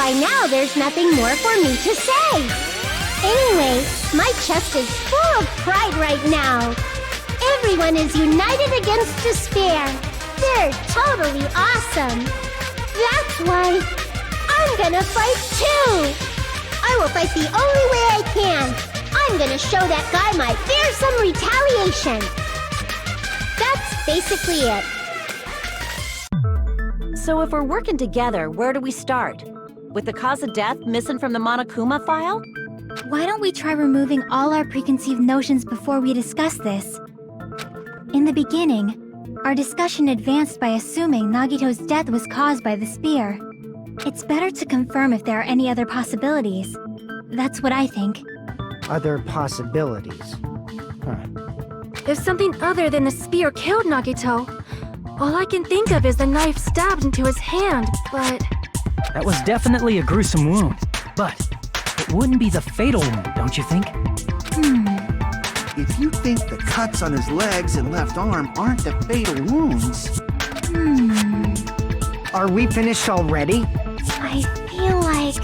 By now, there's nothing more for me to say. Anyway, my chest is full of pride right now. Everyone is united against despair. They're totally awesome. That's why I'm gonna fight too. I will fight the only way I can. I'm gonna show that guy my fearsome retaliation. That's basically it. So if we're working together, where do we start? With the cause of death missing from the Monokuma file? Why don't we try removing all our preconceived notions before we discuss this? In the beginning, our discussion advanced by assuming Nagito's death was caused by the spear. It's better to confirm if there are any other possibilities. That's what I think. Other possibilities. Huh. If something other than the spear killed Nagito, all I can think of is the knife stabbed into his hand, but... That was definitely a gruesome wound, but it wouldn't be the fatal wound, don't you think? If you think the cuts on his legs and left arm aren't the fatal wounds... Are we finished already? I feel like...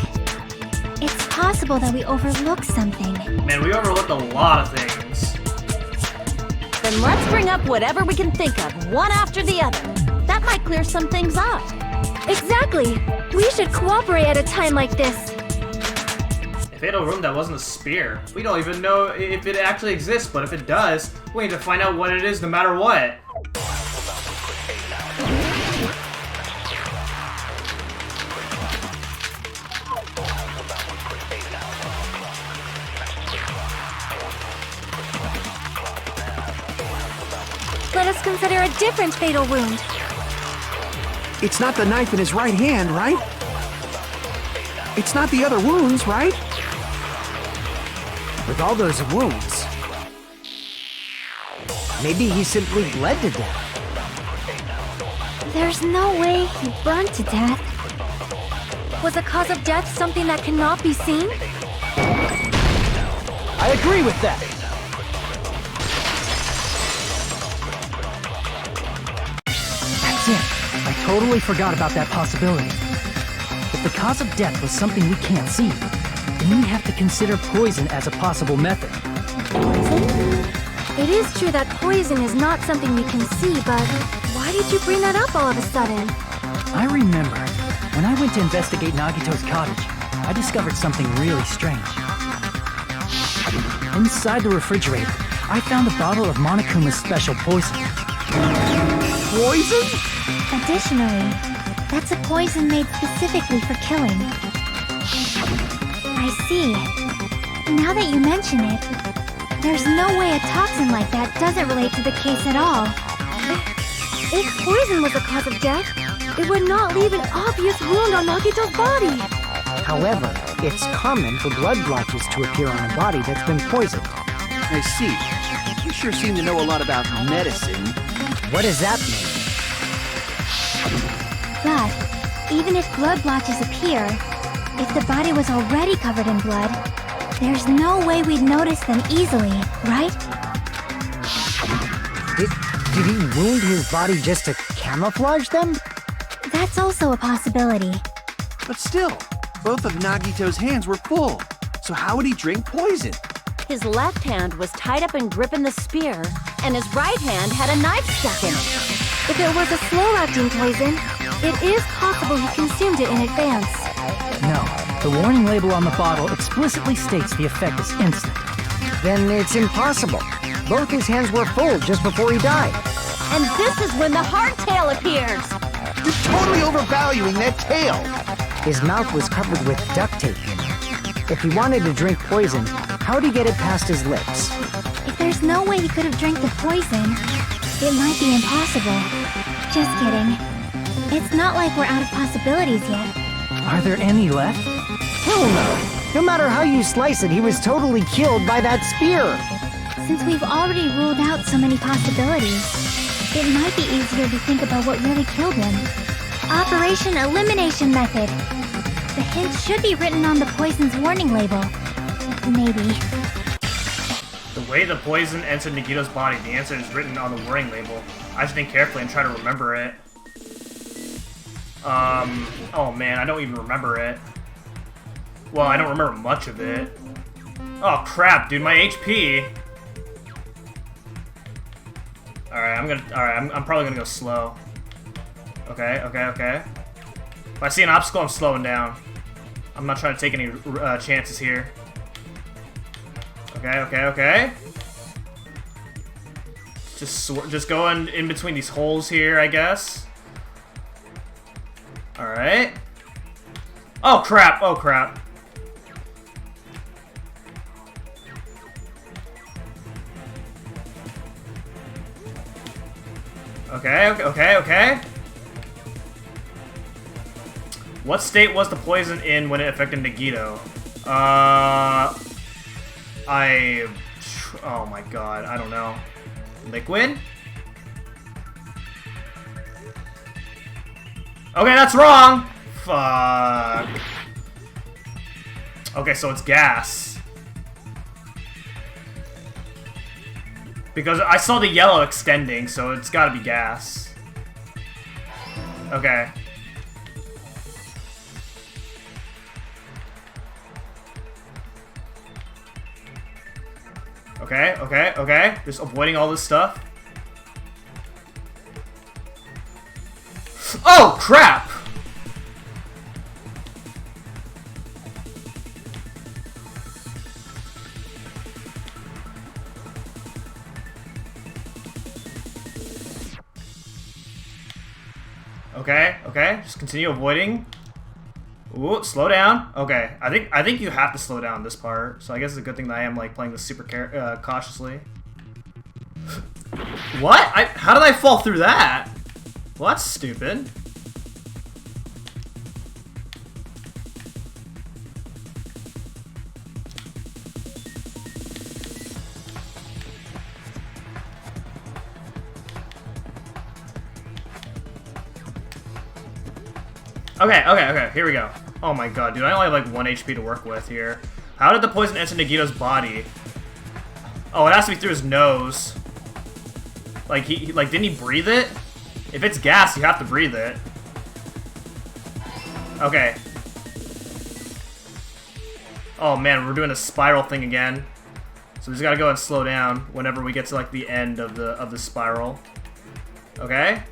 it's possible that we overlooked something. Man, we overlooked a lot of things. Then let's bring up whatever we can think of, one after the other. That might clear some things up. Exactly! We should cooperate at a time like this. A fatal wound that wasn't a spear. We don't even know if it actually exists, but if it does, we need to find out what it is no matter what. Let us consider a different fatal wound. It's not the knife in his right hand, right? It's not the other wounds, right? With all those wounds, maybe he simply bled to death. There's no way he burned to death. Was the cause of death something that cannot be seen? I agree with that. That's it. I totally forgot about that possibility. If the cause of death was something we can't see, then we have to consider poison as a possible method. Poison? It is true that poison is not something we can see, but why did you bring that up all of a sudden? I remember, when I went to investigate Nagito's cottage, I discovered something really strange. Inside the refrigerator, I found a bottle of Monokuma's special poison. Poison? Additionally, that's a poison made specifically for killing. I see. Now that you mention it, there's no way a toxin like that doesn't relate to the case at all. If poison was the cause of death, it would not leave an obvious wound on Nagito's body. However, it's common for blood blotches to appear on a body that's been poisoned. I see. You sure seem to know a lot about medicine. What does that mean? But, even if blood blotches appear, if the body was already covered in blood, there's no way we'd notice them easily, right? Did he wound his body just to camouflage them? That's also a possibility. But still, both of Nagito's hands were full. So how would he drink poison? His left hand was tied up and gripping the spear, and his right hand had a knife stuck in it. If it was a slow-acting poison, it is possible he consumed it in advance. No, the warning label on the bottle explicitly states the effect is instant. Then it's impossible. Both his hands were full just before he died. And this is when the hardtail appears! You're totally overvaluing that tail. His mouth was covered with duct tape. If he wanted to drink poison, how'd he get it past his lips? If there's no way he could have drank the poison, it might be impossible. Just kidding. It's not like we're out of possibilities yet. Are there any left? Hell no! No matter how you slice it, he was totally killed by that spear! Since we've already ruled out so many possibilities, it might be easier to think about what really killed him. Operation Elimination Method. The hint should be written on the poison's warning label. Maybe. The way the poison entered Nagito's body, the answer is written on the warning label. I should think carefully and try to remember it. Oh man, I don't even remember it. Well, I don't remember much of it. Oh crap, dude, my HP. Alright, I'm probably gonna go slow. Okay. If I see an obstacle, I'm slowing down. I'm not trying to take any chances here. Okay. Just going in between these holes here, I guess. Alright. Oh crap. Okay. What state was the poison in when it affected Nagito? Oh my god, I don't know. Liquid? Okay, that's wrong! Fuck. Okay, so it's gas. Because I saw the yellow extending, so it's gotta be gas. Okay. Okay. Just avoiding all this stuff. Oh, crap! Okay. Just continue avoiding. Ooh, slow down. Okay, I think you have to slow down this part. So I guess it's a good thing that I am like playing this super cautiously. What? How did I fall through that? Well, that's stupid. Okay, here we go. Oh my god, dude, I only have like 1 HP to work with here. How did the poison enter Nagito's body? Oh, it has to be through his nose. Like, didn't he breathe it? If it's gas, you have to breathe it. Okay. Oh man, we're doing a spiral thing again. So we just gotta go and slow down whenever we get to like the end of the spiral. Okay.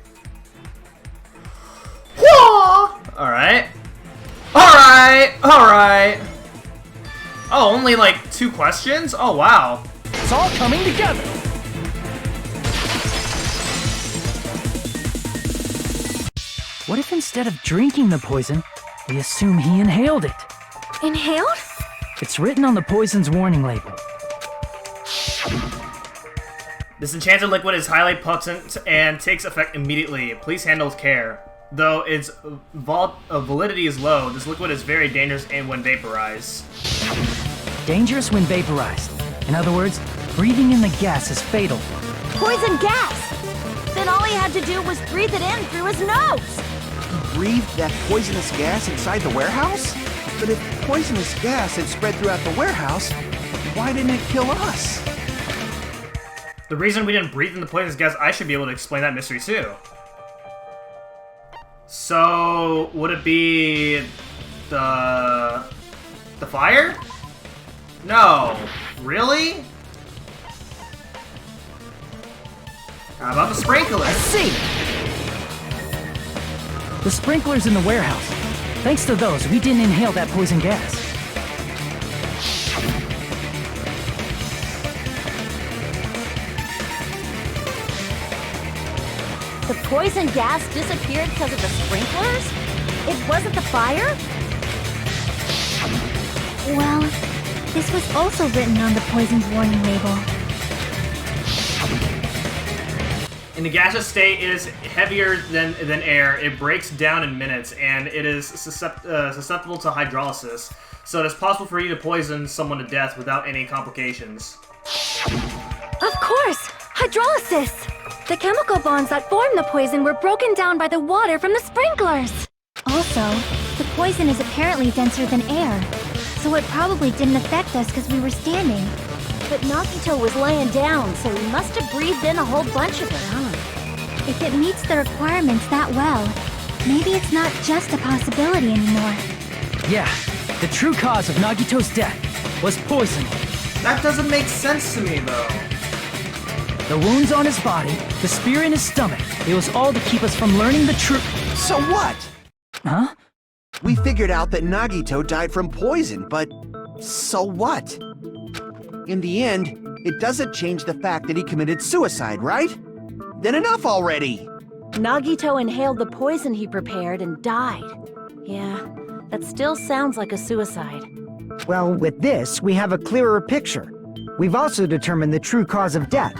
Alright. Oh, only like 2 questions? Oh, wow. It's all coming together. What if instead of drinking the poison, we assume he inhaled it? Inhaled? It's written on the poison's warning label. This enchanted liquid is highly potent and takes effect immediately. Please handle with care. Though its validity is low, this liquid is very dangerous and when vaporized. Dangerous when vaporized. In other words, breathing in the gas is fatal. Poison gas! Then all he had to do was breathe it in through his nose! He breathed that poisonous gas inside the warehouse? But if poisonous gas had spread throughout the warehouse, why didn't it kill us? The reason we didn't breathe in the poisonous gas, I should be able to explain that mystery too. So, would it be the fire? No. Really? How about the sprinkler? I see! The sprinklers in the warehouse. Thanks to those, we didn't inhale that poison gas. The poison gas disappeared because of the sprinklers? It wasn't the fire? Well, this was also written on the poison's warning label. In the gaseous state, it is heavier than air. It breaks down in minutes, and it is susceptible to hydrolysis. So it is possible for you to poison someone to death without any complications. Of course! Hydrolysis! The chemical bonds that form the poison were broken down by the water from the sprinklers! Also, the poison is apparently denser than air, so it probably didn't affect us because we were standing. But Nagito was laying down, so he must have breathed in a whole bunch of it, huh? If it meets the requirements that well, maybe it's not just a possibility anymore. Yeah, The true cause of Nagito's death was poison. That doesn't make sense to me, though. The wounds on his body, the spear in his stomach, it was all to keep us from learning the truth. So what? Huh? We figured out that Nagito died from poison, but so what? In the end, it doesn't change the fact that he committed suicide, right? Then enough already! Nagito inhaled the poison he prepared and died. Yeah, that still sounds like a suicide. Well, with this, we have a clearer picture. We've also determined the true cause of death.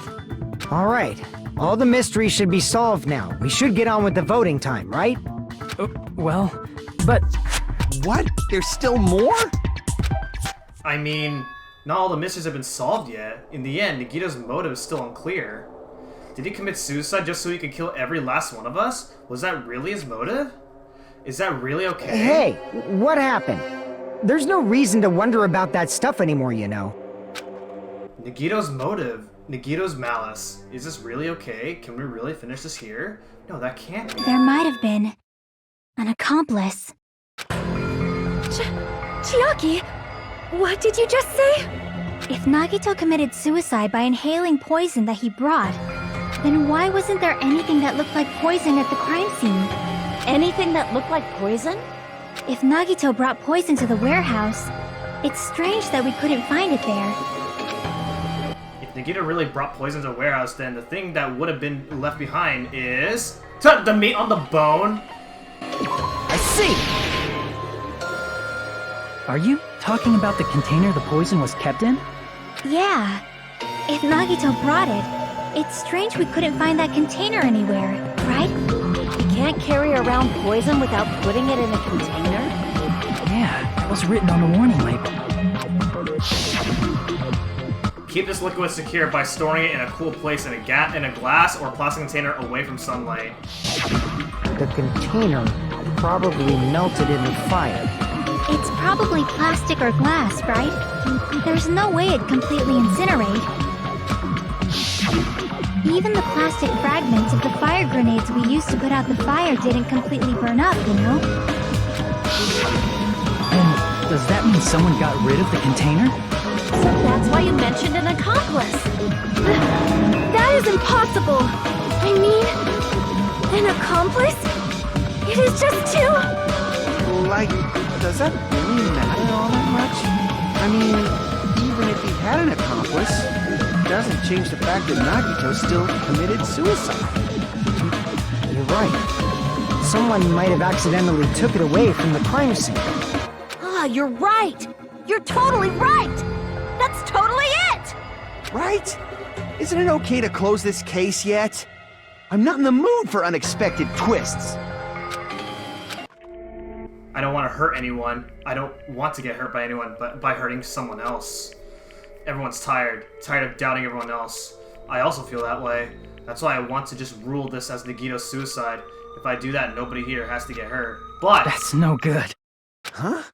All right, all the mysteries should be solved now. We should get on with the voting time, right? Well, but... What? There's still more? I mean, not all the mysteries have been solved yet. In the end, Nagito's motive is still unclear. Did he commit suicide just so he could kill every last one of us? Was that really his motive? Is that really okay? Hey, what happened? There's no reason to wonder about that stuff anymore, you know. Nagito's motive, Nagito's malice. Is this really okay? Can we really finish this here? No, that can't be. There might have been an accomplice. Chiaki, what did you just say? If Nagito committed suicide by inhaling poison that he brought, then why wasn't there anything that looked like poison at the crime scene? Anything that looked like poison? If Nagito brought poison to the warehouse, it's strange that we couldn't find it there. If Nagito really brought poison to the warehouse, then the thing that would have been left behind is... the meat on the bone? I see! Are you talking about the container the poison was kept in? Yeah. If Nagito brought it, it's strange we couldn't find that container anywhere, right? You can't carry around poison without putting it in a container? Yeah, it was written on the warning label. Keep this liquid secure by storing it in a cool place in a glass or plastic container away from sunlight. The container probably melted in the fire. It's probably plastic or glass, right? There's no way it'd completely incinerate. Even the plastic fragments of the fire grenades we used to put out the fire didn't completely burn up, you know? And does that mean someone got rid of the container? So that's why you mentioned an accomplice. That is impossible. I mean, an accomplice? It is just two... Like, does that really matter all that much? I mean, even if he had an accomplice, it doesn't change the fact that Nagito still committed suicide. You're right. Someone might have accidentally took it away from the crime scene. Ah, you're right. You're totally right. That's totally it. Right? Isn't it okay to close this case yet? I'm not in the mood for unexpected twists. I don't want to hurt anyone. I don't want to get hurt by anyone, but by hurting someone else. Everyone's tired of doubting everyone else. I also feel that way. That's why I want to just rule this as Nagito's suicide. If I do that, nobody here has to get hurt. But... That's no good. Huh?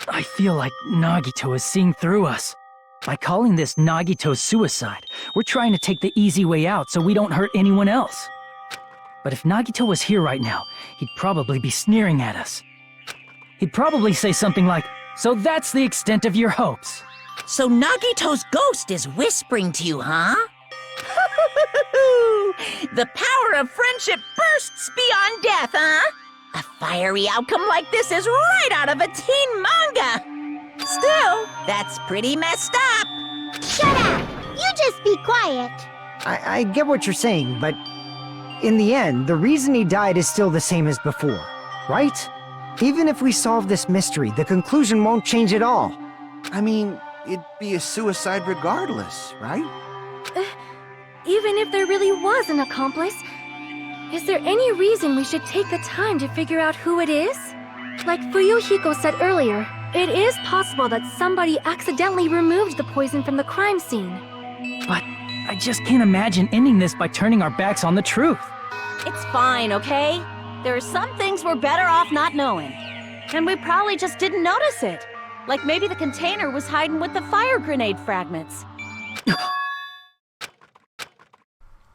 I feel like Nagito is seeing through us. By calling this Nagito's suicide, we're trying to take the easy way out so we don't hurt anyone else. But if Nagito was here right now, he'd probably be sneering at us. He'd probably say something like, "So that's the extent of your hopes." So Nagito's ghost is whispering to you, huh? The power of friendship bursts beyond death, huh? A fiery outcome like this is right out of a teen manga. Still, that's pretty messed up. Shut up! You just be quiet. I get what you're saying, but in the end, the reason he died is still the same as before, right? Even if we solve this mystery, the conclusion won't change at all. I mean, it'd be a suicide regardless, right? Even if there really was an accomplice, is there any reason we should take the time to figure out who it is? Like Fuyuhiko said earlier, it is possible that somebody accidentally removed the poison from the crime scene. But I just can't imagine ending this by turning our backs on the truth. It's fine, okay? There are some things we're better off not knowing. And we probably just didn't notice it. Like maybe the container was hiding with the fire grenade fragments.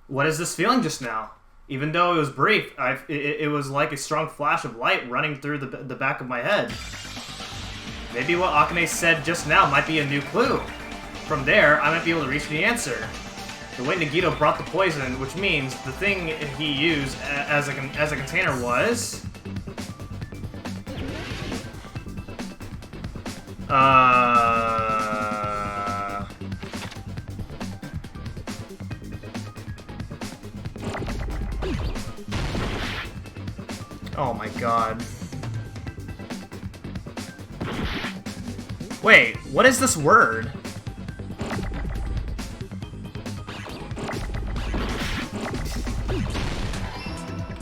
What is this feeling just now? Even though it was brief, it was like a strong flash of light running through the back of my head. Maybe what Akane said just now might be a new clue. From there, I might be able to reach the answer. The way Nagito brought the poison, which means the thing he used as a container was... Oh my god. Wait, what is this word?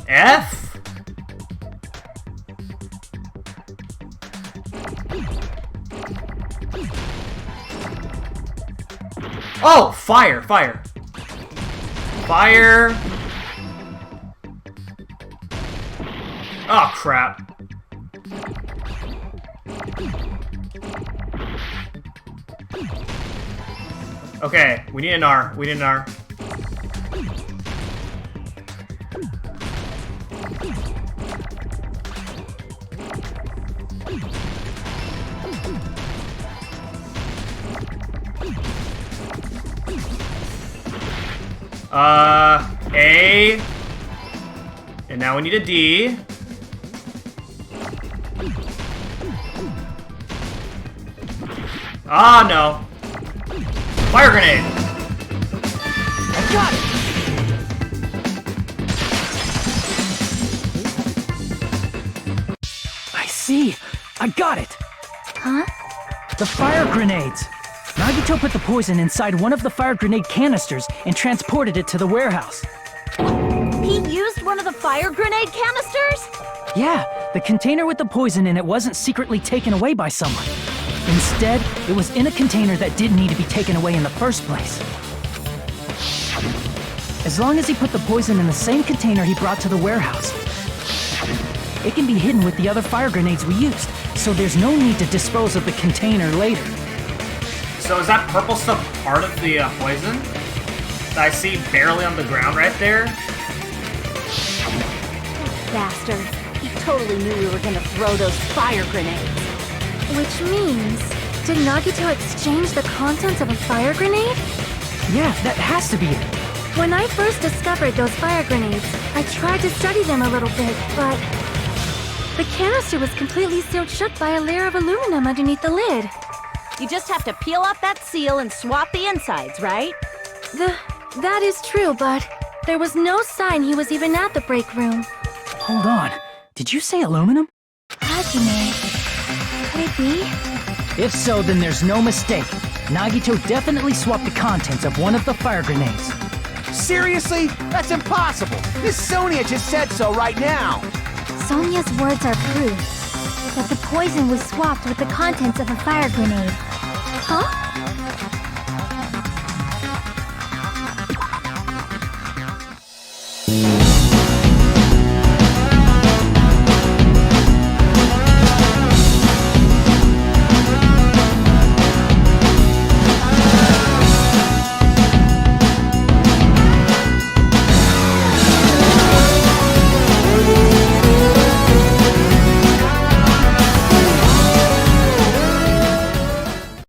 F? Oh, fire, fire. Fire. Oh, crap. Okay, we need an R. We need an R. A. And now we need a D. Ah, no. Fire grenade! I got it! I see! I got it! Huh? The fire grenades! Nagito put the poison inside one of the fire grenade canisters and transported it to the warehouse. He used one of the fire grenade canisters? Yeah, the container with the poison in it wasn't secretly taken away by someone. Instead, it was in a container that didn't need to be taken away in the first place. As long as he put the poison in the same container he brought to the warehouse, it can be hidden with the other fire grenades we used, so there's no need to dispose of the container later. So is that purple stuff part of the poison? That I see barely on the ground right there? Bastard. He totally knew we were gonna throw those fire grenades. Which means, did Nagito exchange the contents of a fire grenade? Yeah, that has to be it. When I first discovered those fire grenades, I tried to study them a little bit, but the canister was completely sealed shut by a layer of aluminum underneath the lid. You just have to peel off that seal and swap the insides, right? That is true, but there was no sign he was even at the break room. Hold on. Did you say aluminum? Hajime. Could it be? If so, then there's no mistake. Nagito definitely swapped the contents of one of the fire grenades. Seriously? That's impossible! Miss Sonia just said so right now! Sonia's words are proof that the poison was swapped with the contents of a fire grenade. Huh?